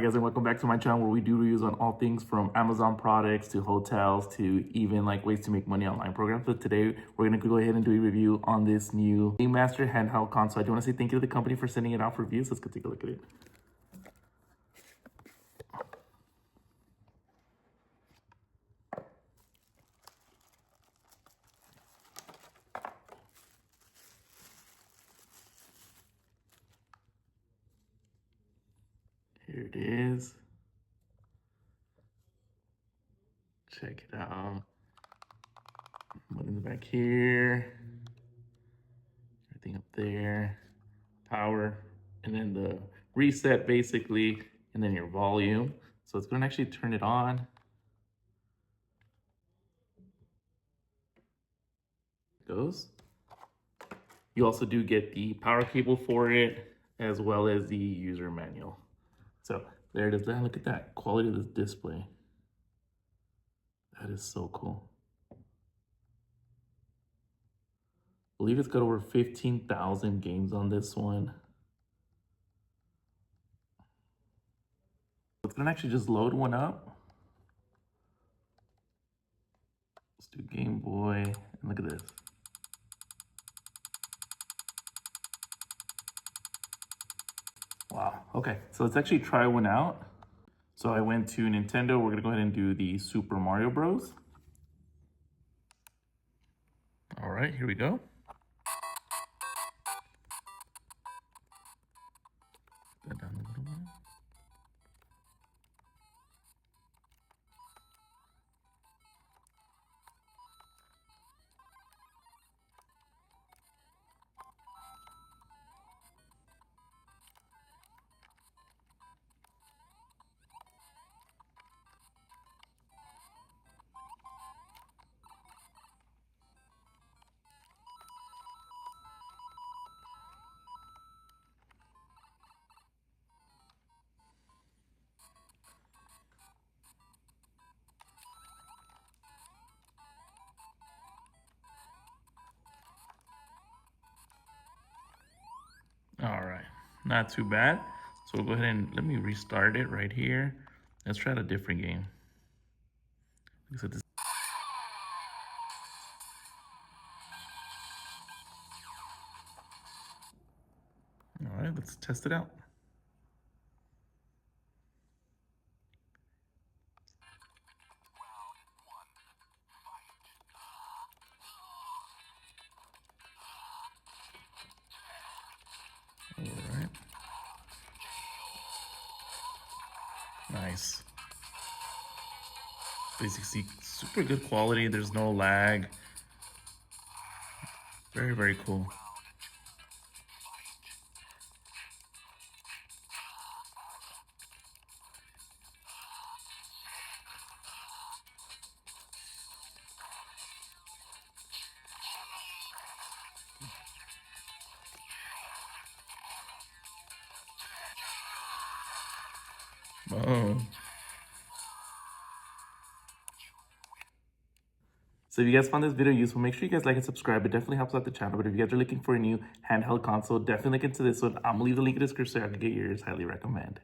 guys, and welcome back to my channel where we do reviews on all things from Amazon products to hotels to even like ways to make money online programs. But today we're gonna go ahead and do a review on this new Game Master handheld console. I do want to say thank you to the company for sending it out for reviews. Let's go take a look at it. Here it is. Check it out. Buttons back here. Everything up there. Power. And then the reset basically. And then your volume. So it's going to actually turn it on. Goes. You also do get the power cable for it, as well as the user manual. So there it is. Look at that quality of this display. That is so cool. I believe it's got over 15,000 games on this one. It's gonna actually just load one up. Let's do Game Boy, and look at this. Wow, okay, so let's actually try one out. So I went to Nintendo. We're gonna go ahead and do the Super Mario Bros. All right, here we go. Go down a little bit. All right, not too bad. So we'll go ahead and let me restart it right here. Let's try a different game. Like I said, this all right, let's test it out. All right. Nice. Basically, super good quality. There's no lag. Very, very cool. Oh. So if you guys found this video useful, make sure you guys like and subscribe. It definitely helps out the channel. But if you guys are looking for a new handheld console, definitely look into this one. I'm gonna leave the link in the description so I can get yours. Highly recommend.